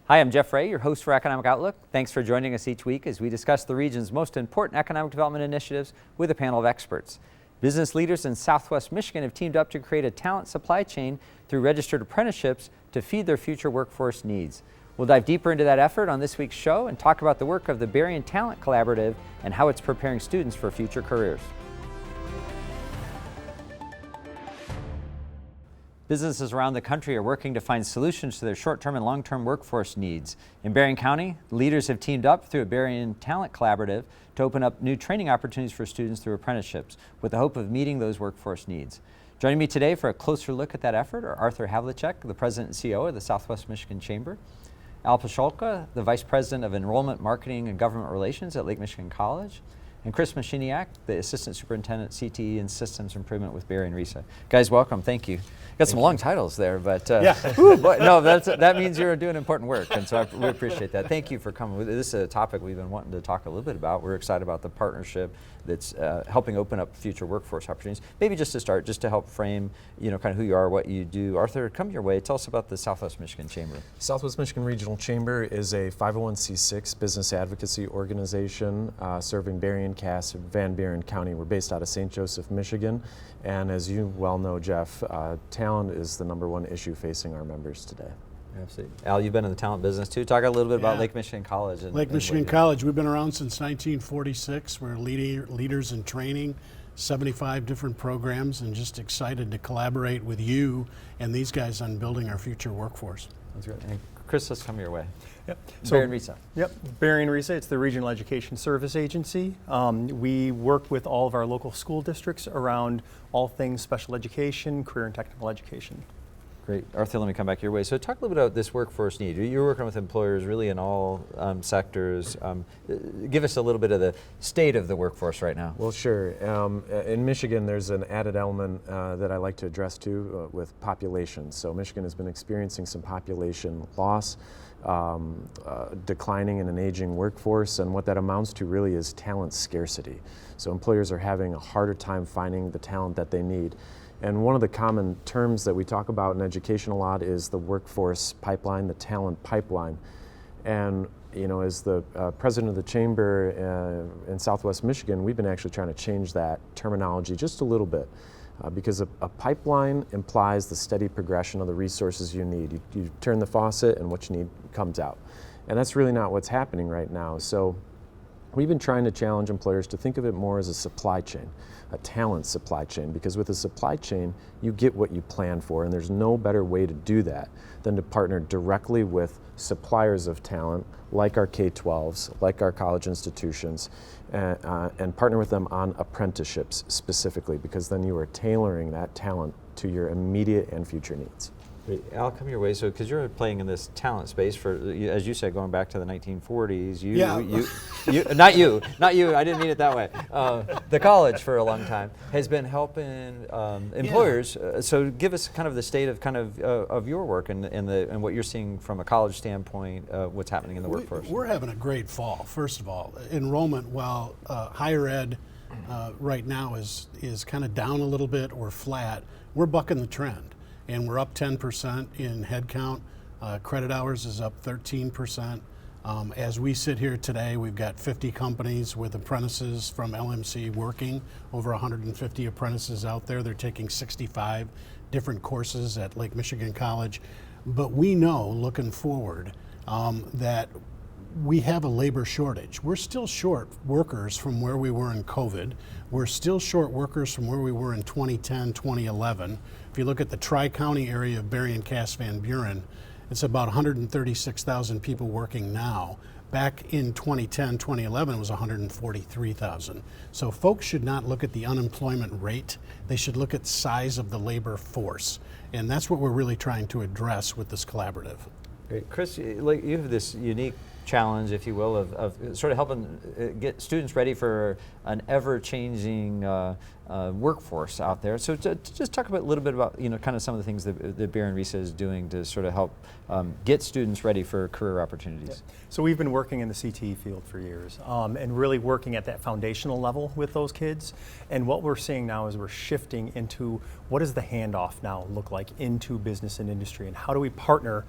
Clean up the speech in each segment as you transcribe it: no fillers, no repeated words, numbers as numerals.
Hi, I'm Jeff Ray, your host for Economic Outlook. Thanks for joining us each week as we discuss the region's most important economic development initiatives with a panel of experts. Business leaders in Southwest Michigan have teamed up to create a talent supply chain through registered apprenticeships to feed their future workforce needs. We'll dive deeper into that effort on this week's show and talk about the work of the Berrien Talent Collaborative and how it's preparing students for future careers. Businesses around the country are working to find solutions to their short-term and long-term workforce needs. In Berrien County, leaders have teamed up through a Berrien Talent Collaborative to open up new training opportunities for students through apprenticeships with the hope of meeting those workforce needs. Joining me today for a closer look at that effort are Arthur Havlicek, the President and CEO of the Southwest Michigan Chamber, Al Pacholka, the Vice President of Enrollment, Marketing, and Government Relations at Lake Michigan College, and Chris Machiniak, the Assistant Superintendent, CTE and Systems Improvement with Berrien RESA. Guys, welcome. Thank you. Got some long titles there, but no, that means you're doing important work, and so we appreciate that. Thank you for coming. This is a topic we've been wanting to talk a little bit about. We're excited about the partnership that's helping open up future workforce opportunities. Maybe just to start, just to help frame, kind of who you are, what you do. Arthur, come your way. Tell us about the Southwest Michigan Chamber. Southwest Michigan Regional Chamber is a 501c6 business advocacy organization serving Berrien, Cass, and Van Buren County. We're based out of St. Joseph, Michigan, and as you well know, Jeff, talent is the #1 issue facing our members today. Absolutely. Al, you've been in the talent business too. Talk a little bit about Lake Michigan College. Lake Michigan College, we've been around since 1946. We're leaders in training, 75 different programs, and just excited to collaborate with you and these guys on building our future workforce. That's great. And Chris, let's come your way. Yep. Berrien RESA. Yep. Berrien RESA, it's the Regional Education Service Agency. We work with all of our local school districts around all things special education, career and technical education. Great. Arthur, let me come back your way. So talk a little bit about this workforce need. You're working with employers really in all sectors. Give us a little bit of the state of the workforce right now. Well, sure. In Michigan, there's an added element that I like to address too with population. So Michigan has been experiencing some population loss, declining in an aging workforce, and what that amounts to really is talent scarcity. So employers are having a harder time finding the talent that they need. And one of the common terms that we talk about in education a lot is the workforce pipeline, the talent pipeline. And as the president of the chamber in Southwest Michigan, we've been actually trying to change that terminology just a little bit because a pipeline implies the steady progression of the resources you need. You turn the faucet and what you need comes out. And that's really not what's happening right now. So we've been trying to challenge employers to think of it more as a supply chain, a talent supply chain, because with a supply chain, you get what you plan for, and there's no better way to do that than to partner directly with suppliers of talent, like our K-12s, like our college institutions, and partner with them on apprenticeships specifically, because then you are tailoring that talent to your immediate and future needs. Al, come your way. So, because you're playing in this talent space for, as you said, going back to the 1940s. Not you. I didn't mean it that way. The college for a long time has been helping employers. So, give us kind of the state of your work and what you're seeing from a college standpoint. What's happening in the workforce? We're having a great fall. First of all, enrollment, while higher ed right now is kind of down a little bit or flat, we're bucking the trend. And we're up 10% in headcount. Credit hours is up 13%. As we sit here today, we've got 50 companies with apprentices from LMC working, over 150 apprentices out there. They're taking 65 different courses at Lake Michigan College. But we know, looking forward, that we have a labor shortage. We're still short workers from where we were in COVID. We're still short workers from where we were in 2010, 2011. If you look at the Tri-County area of Berrien, Cass, Van Buren, it's about 136,000 people working now. Back in 2010, 2011, it was 143,000. So folks should not look at the unemployment rate. They should look at the size of the labor force. And that's what we're really trying to address with this collaborative. Great. Chris, you have this unique challenge, if you will, of sort of helping get students ready for an ever-changing workforce out there. So to just talk a little bit about, kind of some of the things that Behr and Riese is doing to sort of help get students ready for career opportunities. Yeah. So we've been working in the CTE field for years, and really working at that foundational level with those kids. And what we're seeing now is we're shifting into what does the handoff now look like into business and industry, and how do we partner,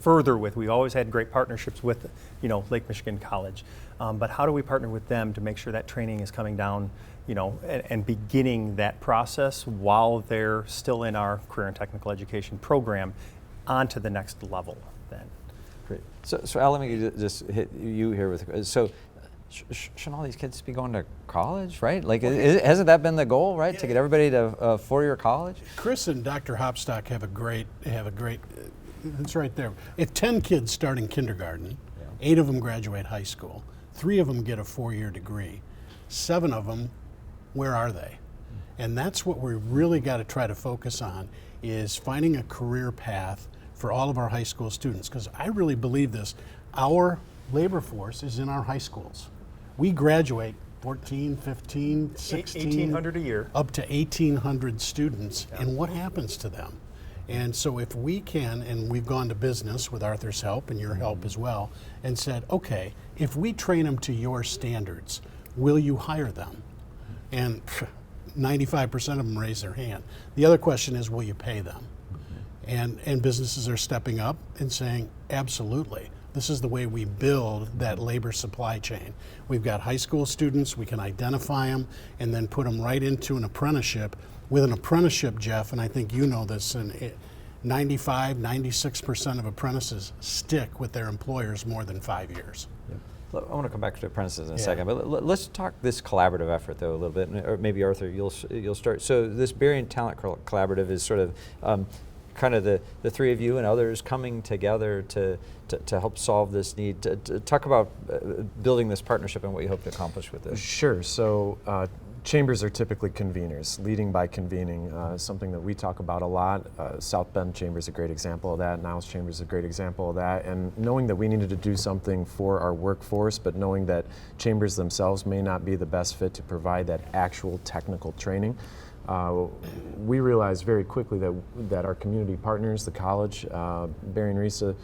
further with, we always had great partnerships with, Lake Michigan College, but how do we partner with them to make sure that training is coming down, and beginning that process while they're still in our career and technical education program onto the next level then. Great. So Al, let me just hit you here with, so shouldn't all these kids be going to college, right? Like, hasn't that been the goal, right? Yeah. To get everybody to 4-year college? Chris and Dr. Hopstock have a great, it's right there. If 10 kids start in kindergarten, 8 of them graduate high school, 3 of them get a 4-year degree, 7 of them, where are they? And that's what we really got to try to focus on, is finding a career path for all of our high school students, because I really believe this. Our labor force is in our high schools. We graduate 14, 15, 16, 1,800 a year. Up to 1,800 students, and what happens to them? And so if we can, and we've gone to business with Arthur's help and your help as well, and said, okay, if we train them to your standards, will you hire them? And 95% of them raise their hand. The other question is, will you pay them? And businesses are stepping up and saying, absolutely. This is the way we build that labor supply chain. We've got high school students, we can identify them and then put them right into an apprenticeship. With an apprenticeship, Jeff, and I think you know this, and 95, 96% of apprentices stick with their employers more than 5 years. I want to come back to apprentices in a second, but let's talk this collaborative effort though a little bit, or maybe Arthur, you'll start. So this Berrien Talent Collaborative is sort of kind of the three of you and others coming together to help solve this need. To talk about building this partnership and what you hope to accomplish with this. Sure. So chambers are typically conveners, leading by convening, something that we talk about a lot. South Bend Chamber is a great example of that. Niles Chamber is a great example of that. And knowing that we needed to do something for our workforce, but knowing that chambers themselves may not be the best fit to provide that actual technical training, we realized very quickly that our community partners, the college, Behr and Riese,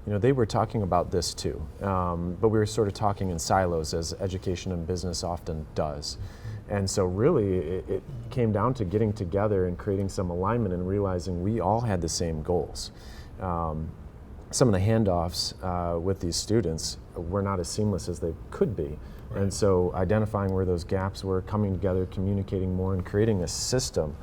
they were talking about this too. But we were sort of talking in silos, as education and business often does. And so really it came down to getting together and creating some alignment and realizing we all had the same goals. Some of the handoffs with these students were not as seamless as they could be. Right. And so identifying where those gaps were, coming together, communicating more, and creating a system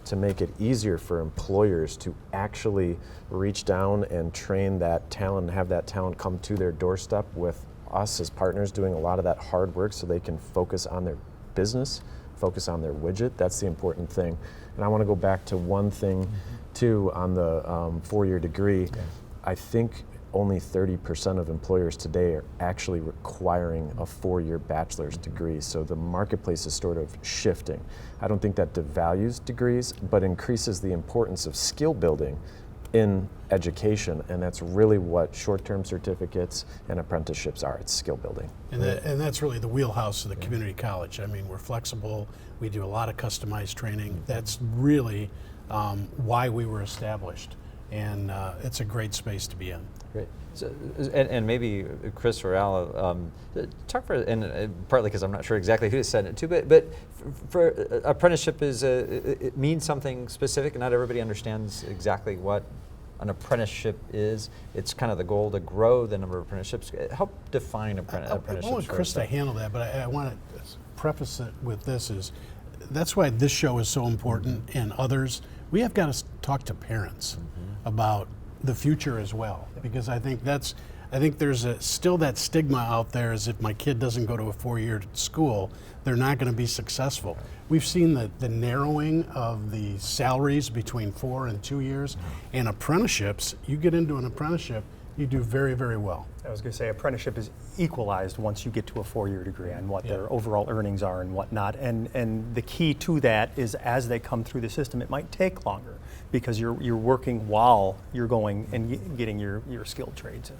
to make it easier for employers to actually reach down and train that talent and have that talent come to their doorstep, with us as partners doing a lot of that hard work so they can focus on their business, focus on their widget. That's the important thing. And I want to go back to one thing too on the 4-year degree. Yeah. I think only 30% of employers today are actually requiring a 4-year bachelor's degree. So the marketplace is sort of shifting. I don't think that devalues degrees, but increases the importance of skill building in education, and that's really what short-term certificates and apprenticeships are. It's skill building. And that's really the wheelhouse of the community college. I mean, we're flexible, we do a lot of customized training. That's really why we were established, and it's a great space to be in. Great. So, and maybe Chris or Al, talk for, and partly because I'm not sure exactly who to send it to, but for apprenticeship it means something specific, and not everybody understands exactly what an apprenticeship is. It's kind of the goal to grow the number of apprenticeships. Help define apprenticeships. I want Chris to handle that, but I want to preface it with this: that's why this show is so important, and others. We have got to talk to parents about the future as well, because I think there's still that stigma out there, as if my kid doesn't go to a 4-year school, they're not going to be successful. We've seen the narrowing of the salaries between 4 and 2 years, and apprenticeships. You get into an apprenticeship, you do very, very well. I was going to say apprenticeship is equalized once you get to a 4-year degree on what their overall earnings are and whatnot. And the key to that is as they come through the system, it might take longer because you're working while you're going and getting your skilled trades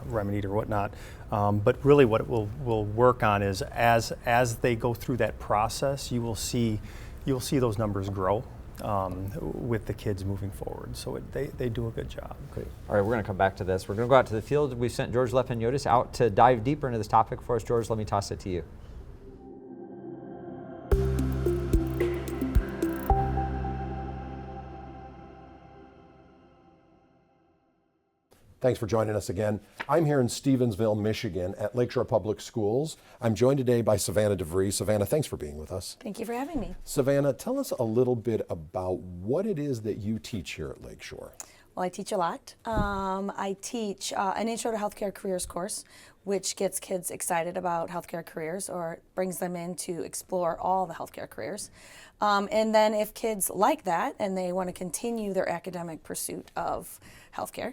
remedied or whatnot. But really what it will work on is as they go through that process, you'll see those numbers grow. With the kids moving forward. So they do a good job. Great. All right, we're going to come back to this. We're going to go out to the field. We've sent George Lepiniotis out to dive deeper into this topic for us. George, let me toss it to you. Thanks for joining us again. I'm here in Stevensville, Michigan at Lakeshore Public Schools. I'm joined today by Savannah DeVries. Savannah, thanks for being with us. Thank you for having me. Savannah, tell us a little bit about what it is that you teach here at Lakeshore. Well, I teach a lot. I teach an Intro to Healthcare Careers course, which gets kids excited about healthcare careers or brings them in to explore all the healthcare careers. And then if kids like that and they want to continue their academic pursuit of healthcare,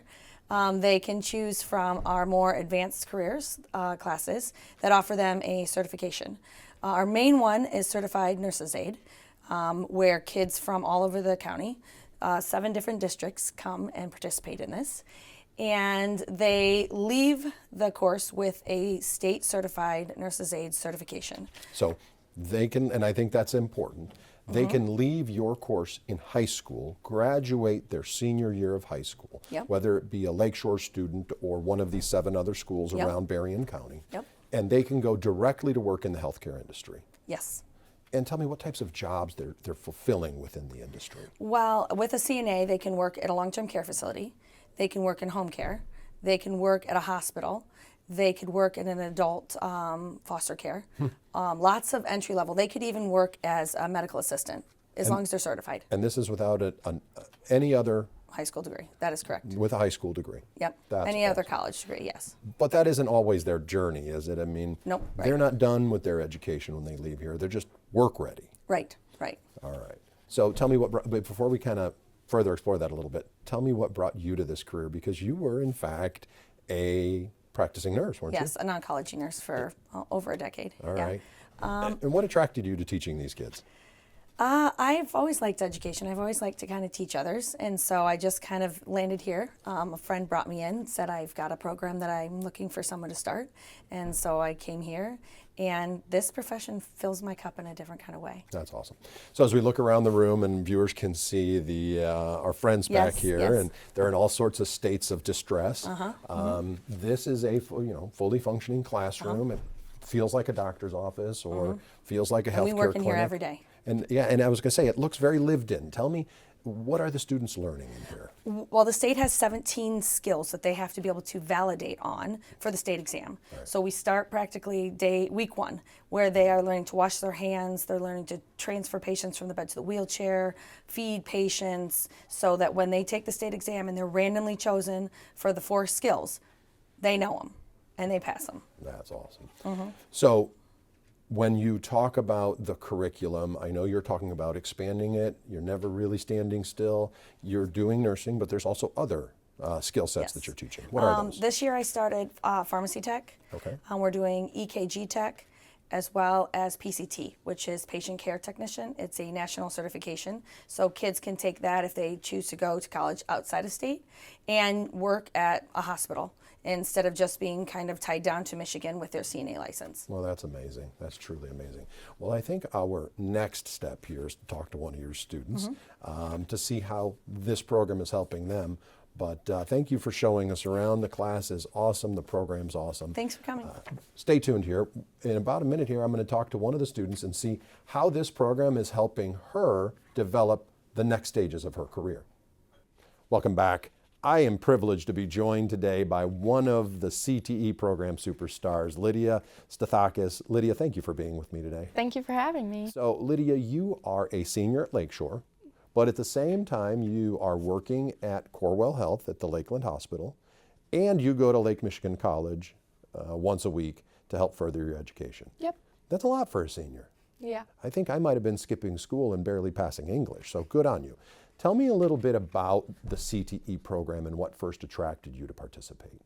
they can choose from our more advanced careers classes that offer them a certification. Our main one is Certified Nurse's Aide, where kids from all over the county, 7 different districts, come and participate in this. And they leave the course with a state certified nurse's aide certification. So they can, and I think that's important, they can leave your course in high school, graduate their senior year of high school, whether it be a Lakeshore student or one of these 7 other schools around Berrien County, and they can go directly to work in the healthcare industry. Yes. And tell me what types of jobs they're fulfilling within the industry. Well, with a CNA, they can work at a long-term care facility, they can work in home care, they can work at a hospital, they could work in an adult foster care. Lots of entry level. They could even work as a medical assistant as long as they're certified. And this is without any other High school degree. That is correct. with a high school degree. Yep. That's Any other awesome. college degree, yes. But that isn't always their journey, is it? I mean, Nope, they're right. not done with their education when they leave here. They're just work ready. Right, right. All right. So tell me but before we kind of further explore that a little bit, tell me what brought you to this career, because you were in fact a practicing nurse, weren't Yes, an oncology nurse for over a decade. you? All yeah. right. And what attracted you to teaching these kids? I've always liked education. I've always liked to kind of teach others, and so I just kind of landed here. A friend brought me in, said I've got a program that I'm looking for someone to start, and so I came here, and this profession fills my cup in a different kind of way. That's awesome. So as we look around the room and viewers can see our friends back Yes, here, yes. and they're in all sorts of states of distress. This is a fully functioning classroom. It feels like a doctor's office or feels like a healthcare We work in clinic. here every day. And and I was going to say, it looks very lived in. Tell me, what are the students learning in here? Well, the state has 17 skills that they have to be able to validate on for the state exam. So we start practically week 1, where they are learning to wash their hands, they're learning to transfer patients from the bed to the wheelchair, feed patients, so that when they take the state exam and they're randomly chosen for the 4 skills, they know them and they pass them. That's awesome. So when you talk about the curriculum, I know you're talking about expanding it. You're never really standing still. You're doing nursing, but there's also other skill sets that you're teaching. What are those? This year I started pharmacy tech. Okay. We're doing EKG tech as well as PCT, which is patient care technician. It's a national certification. So kids can take that if they choose to go to college outside of state and work at a hospital instead of just being kind of tied down to Michigan with their CNA license. Well, that's amazing. That's truly amazing. Well, I think our next step here is to talk to one of your students to see how this program is helping them. But thank you for showing us around. The class is awesome. The program's awesome. Thanks for coming. Stay tuned here. In about a minute here, I'm going to talk to one of the students and see how this program is helping her develop the next stages of her career. Welcome back. I am privileged to be joined today by one of the CTE program superstars, Lydia Stathakis. Lydia, thank you for being with me today. Thank you for having me. So, Lydia, you are a senior at Lakeshore, but at the same time, you are working at Corewell Health at the Lakeland Hospital, and you go to Lake Michigan College once a week to help further your education. Yep. That's a lot for a senior. Yeah. I think I might have been skipping school and barely passing English, so good on you. Tell me a little bit about the CTE program and what first attracted you to participate.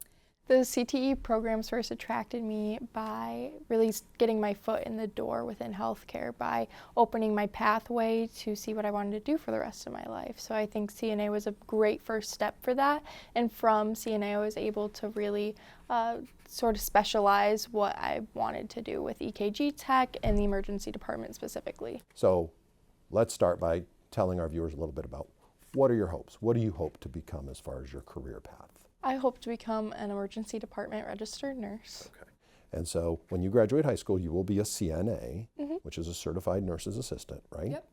The CTE programs first attracted me by really getting my foot in the door within healthcare, by opening my pathway to see what I wanted to do for the rest of my life. So I think CNA was a great first step for that. And from CNA, I was able to really sort of specialize what I wanted to do with EKG tech and the emergency department specifically. So let's start by telling our viewers a little bit about what are your hopes? What do you hope to become as far as your career path? I hope to become an emergency department registered nurse. Okay. And so when you graduate high school, you will be a CNA, which is a certified nurse's assistant, right? Yep.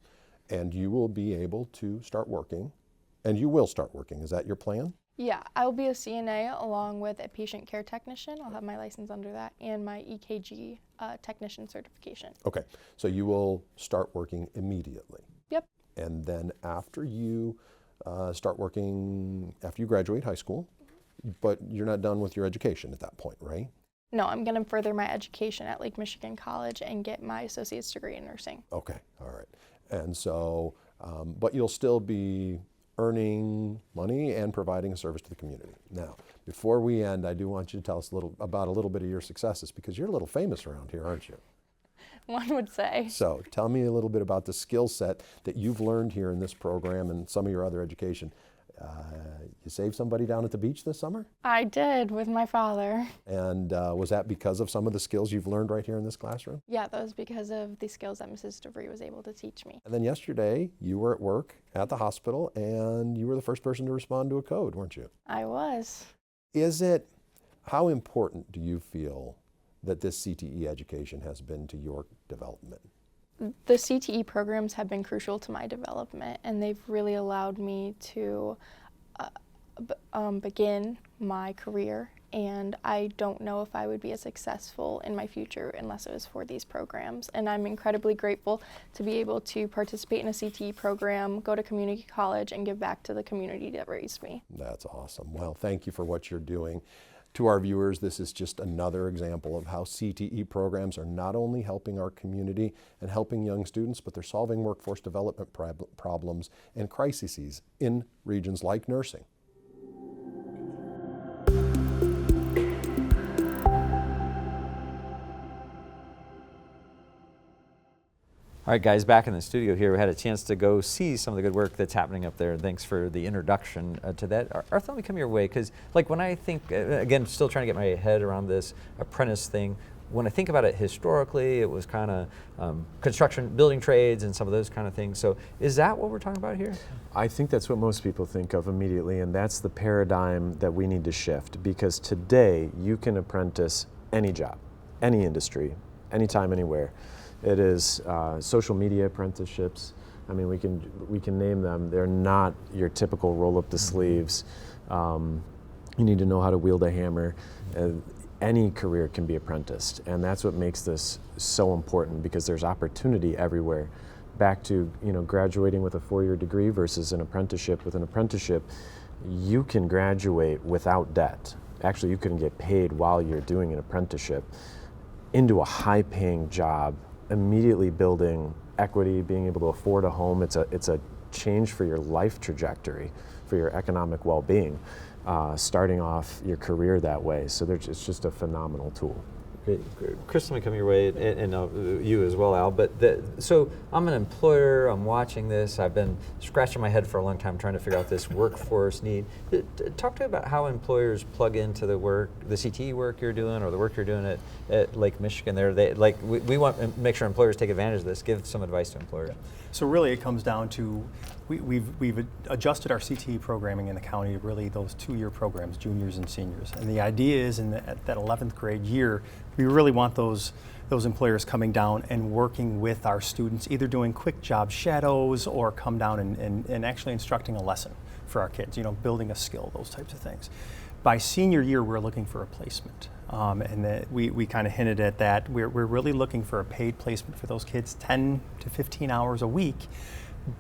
And you will be able to start working, and you will start working. Is that your plan? Yeah, I will be a CNA along with a patient care technician. I'll have my license under that and my EKG technician certification. Okay, so you will start working immediately. Yep. And then after you start working, after you graduate high school, but you're not done with your education at that point, right? No, I'm going to further my education at Lake Michigan College and get my associate's degree in nursing. Okay, all right. And so, but you'll still be earning money and providing a service to the community. Now, before we end, I do want you to tell us a little bit of your successes, because you're a little famous around here, aren't you? One would say. So tell me a little bit about the skill set that you've learned here in this program and some of your other education. You saved somebody down at the beach this summer? I did with my father. And was that because of some of the skills you've learned right here in this classroom? Yeah, that was because of the skills that Mrs. DeVry was able to teach me. And then yesterday, you were at work at the hospital and you were the first person to respond to a code, weren't you? I was. How important do you feel that this CTE education has been to your development? The CTE programs have been crucial to my development, and they've really allowed me to begin my career, and I don't know if I would be as successful in my future unless it was for these programs. And I'm incredibly grateful to be able to participate in a CTE program, go to community college, and give back to the community that raised me. That's awesome. Well, thank you for what you're doing. To our viewers, this is just another example of how CTE programs are not only helping our community and helping young students, but they're solving workforce development problems and crises in regions like nursing. All right, guys, back in the studio here, we had a chance to go see some of the good work that's happening up there. Thanks for the introduction to that. Arthur, let me come your way, because like when I think, again, still trying to get my head around this apprentice thing, when I think about it historically, it was kind of construction, building trades and some of those kind of things. So is that what we're talking about here? I think that's what most people think of immediately, and that's the paradigm that we need to shift, because today you can apprentice any job, any industry, anytime, anywhere. It is social media apprenticeships. I mean, we can name them. They're not your typical roll up the sleeves. You need to know how to wield a hammer. Any career can be apprenticed, and that's what makes this so important, because there's opportunity everywhere. Back to graduating with a 4-year degree versus an apprenticeship. With an apprenticeship, you can graduate without debt. Actually, you can get paid while you're doing an apprenticeship into a high-paying job, immediately building equity, being able to afford a home. It's a change for your life trajectory, for your economic well-being, starting off your career that way. So it's just a phenomenal tool. Great. Chris, let me come your way, and you as well, Al. But so I'm an employer, I'm watching this, I've been scratching my head for a long time trying to figure out this workforce need. Talk to me about how employers plug into the CTE work you're doing, or the work you're doing at Lake Michigan there. We want to make sure employers take advantage of this. Give some advice to employers. So really it comes down to, we've adjusted our CTE programming in the county to really those 2-year programs, juniors and seniors. And the idea is at that 11th grade year, we really want those employers coming down and working with our students, either doing quick job shadows or come down and actually instructing a lesson for our kids, building a skill, those types of things. By senior year, we're looking for a placement. And we kind of hinted at that. We're really looking for a paid placement for those kids, 10 to 15 hours a week.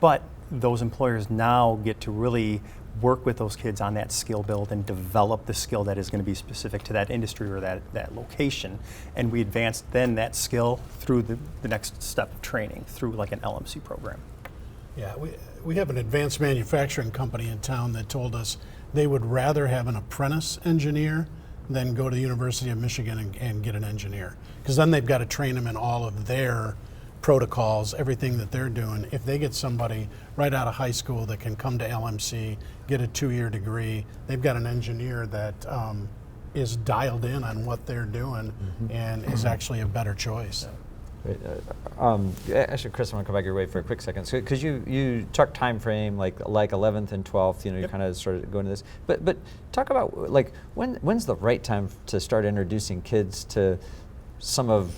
But those employers now get to really work with those kids on that skill build and develop the skill that is going to be specific to that industry or that location. And we advance then that skill through the next step of training through like an LMC program. Yeah, We have an advanced manufacturing company in town that told us they would rather have an apprentice engineer than go to the University of Michigan and get an engineer. Because then they've got to train them in all of their protocols, everything that they're doing. If they get somebody right out of high school that can come to LMC, get a 2-year degree, they've got an engineer that is dialed in on what they're doing and is actually a better choice. Actually, Chris, I want to come back your way for a quick second. So, because you talk time frame like 11th and 12th, you know, you kind of started going to this. But talk about like when's the right time to start introducing kids to some of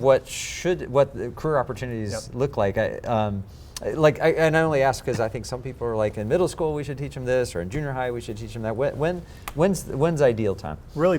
what the career opportunities look like. And I only ask because I think some people are like, in middle school we should teach them this, or in junior high we should teach them that. When's ideal time? Really,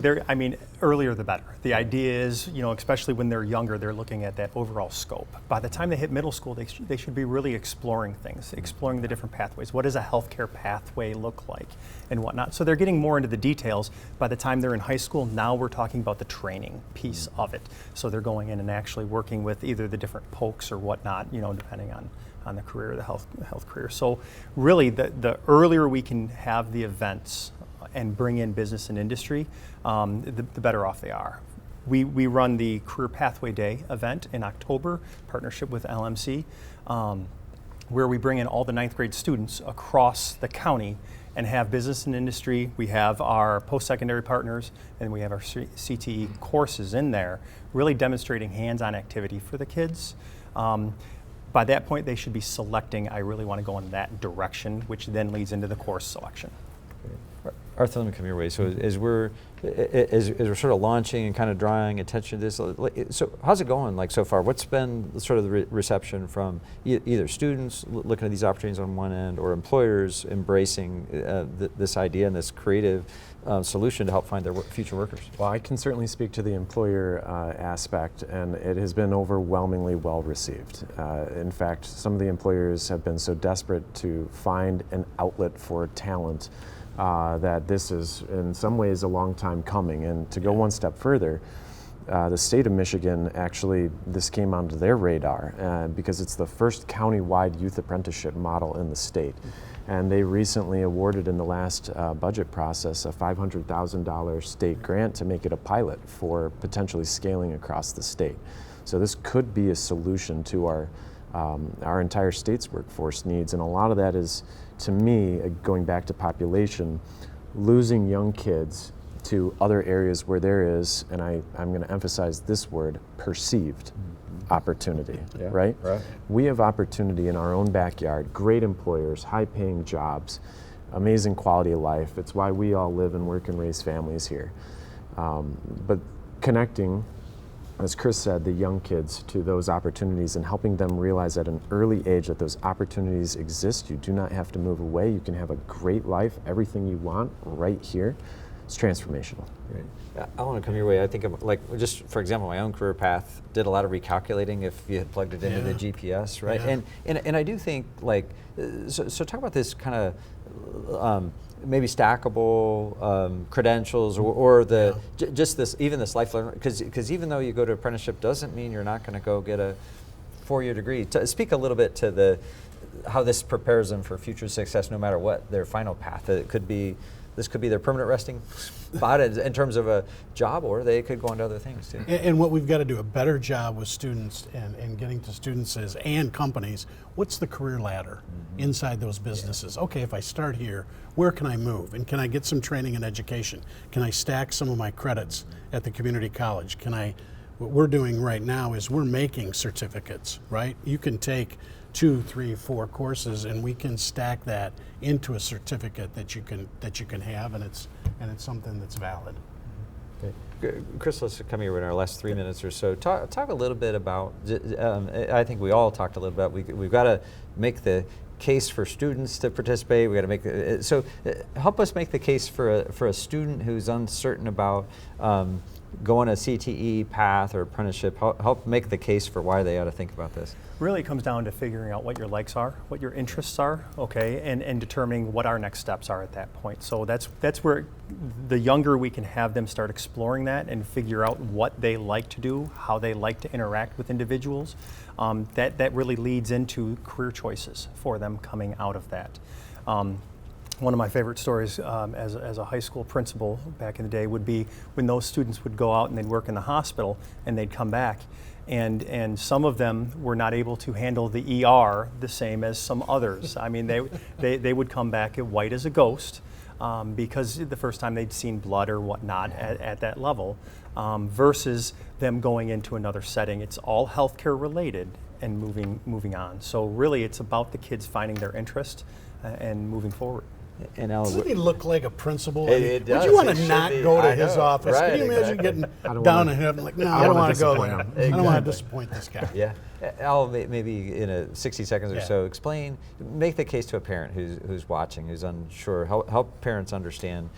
earlier the better. The idea is, you know, especially when they're younger, they're looking at that overall scope. By the time they hit middle school, they should be really exploring things, exploring the different pathways. What does a healthcare pathway look like and whatnot? So they're getting more into the details. By the time they're in high school, now we're talking about the training piece of it. So they're going in and actually working with either the different pokes or whatnot, you know, depending on the career, the health career. So really, the earlier we can have the events and bring in business and industry, the better off they are. We run the Career Pathway Day event in October, partnership with LMC, where we bring in all the 9th grade students across the county and have business and industry. We have our post-secondary partners, and we have our CTE courses in there, really demonstrating hands-on activity for the kids. By that point, they should be selecting, I really want to go in that direction, which then leads into the course selection. Arthur, let me come your way. So as we're sort of launching and kind of drawing attention to this, so how's it going like so far? What's been sort of the reception from either students looking at these opportunities on one end, or employers embracing this idea and this creative solution to help find their future workers? Well, I can certainly speak to the employer aspect, and it has been overwhelmingly well received. In fact, some of the employers have been so desperate to find an outlet for talent that this is in some ways a long time coming. And to go one step further, the state of Michigan, actually, this came onto their radar because it's the first county-wide youth apprenticeship model in the state. And they recently awarded in the last budget process a $500,000 state grant to make it a pilot for potentially scaling across the state. So this could be a solution to our entire state's workforce needs, and a lot of that is, to me, going back to population, losing young kids to other areas where there is, and I'm going to emphasize this word, perceived opportunity, right? We have opportunity in our own backyard, great employers, high-paying jobs, amazing quality of life. It's why we all live and work and raise families here. But connecting, as Chris said, the young kids to those opportunities and helping them realize at an early age that those opportunities exist. You do not have to move away. You can have a great life, everything you want right here. It's transformational. Right. I want to come your way. I think of, like, just for example, my own career path did a lot of recalculating if you had plugged it into the GPS, right? And I do think, like, so talk about this kind of maybe stackable credentials, or just this, even this lifelong, because even though you go to apprenticeship doesn't mean you're not going to go get a 4-year degree. Speak a little bit to how this prepares them for future success, no matter what their final path. This could be their permanent resting spot in terms of a job, or they could go on to other things too. And what we've got to do a better job with students and getting to students and companies, what's the career ladder inside those businesses? Okay, if I start here, where can I move? And can I get some training and education? Can I stack some of my credits at the community college? What we're doing right now is we're making certificates, right? You can take 2, 3, 4 courses, and we can stack that into a certificate that you can have, and it's something that's valid. Okay. Chris, let's come here in our last 3 minutes or so. Talk a little bit about. I think we all talked a little bit. We've got to make the case for students to participate. We got to make help us make the case for a student who's uncertain about go on a CTE path or apprenticeship, help make the case for why they ought to think about this. Really, it comes down to figuring out what your likes are, what your interests are, okay, and determining what our next steps are at that point. So that's where the younger we can have them start exploring that and figure out what they like to do, how they like to interact with individuals, that really leads into career choices for them coming out of that. One of my favorite stories as a high school principal back in the day would be when those students would go out and they'd work in the hospital and they'd come back, and some of them were not able to handle the ER the same as some others. I mean, they would come back white as a ghost because the first time they'd seen blood or whatnot at that level, versus them going into another setting. It's all healthcare related and moving on. So really, it's about the kids finding their interest and moving forward. And Ellen, Doesn't he look like a principal? It does. Would you want It to should not be. go to I his know. office? Right, Can you imagine exactly. getting down and having like, no, I don't want to go there. disappoint I don't want Exactly. to disappoint this guy. yeah, Al, maybe in a 60 seconds or Yeah. so, make the case to a parent who's watching, who's unsure. Help parents understand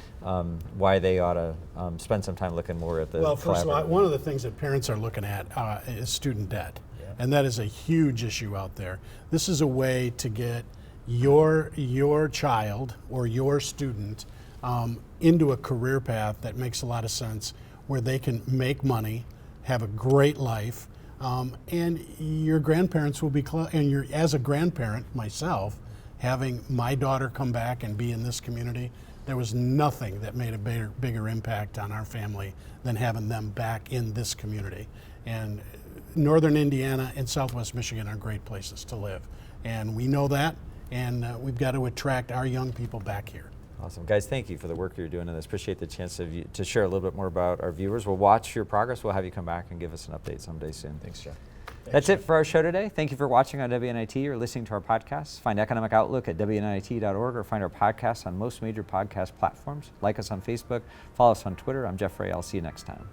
why they ought to spend some time looking more at the. Well, first of all, collaborative. one of the things that parents are looking at is student debt. And that is a huge issue out there. This is a way to get your child or your student into a career path that makes a lot of sense, where they can make money, have a great life, and your grandparents will be, as a grandparent myself, having my daughter come back and be in this community, there was nothing that made a bigger impact on our family than having them back in this community. And Northern Indiana and Southwest Michigan are great places to live. And we know that, and we've got to attract our young people back here. Awesome. Guys, thank you for the work you're doing in this. Appreciate the chance to share a little bit more about our viewers. We'll watch your progress. We'll have you come back and give us an update someday soon. Thanks, Jeff. That's it for our show today. Thank you for watching on WNIT or listening to our podcasts. Find Economic Outlook at WNIT.org or find our podcasts on most major podcast platforms. Like us on Facebook. Follow us on Twitter. I'm Jeff Ray. I'll see you next time.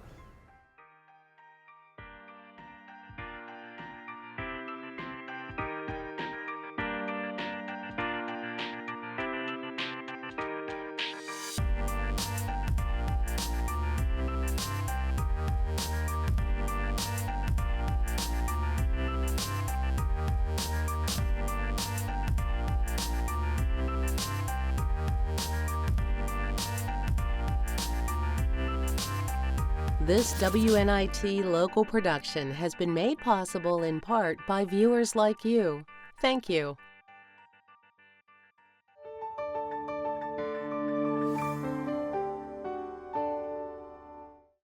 This WNIT local production has been made possible in part by viewers like you. Thank you.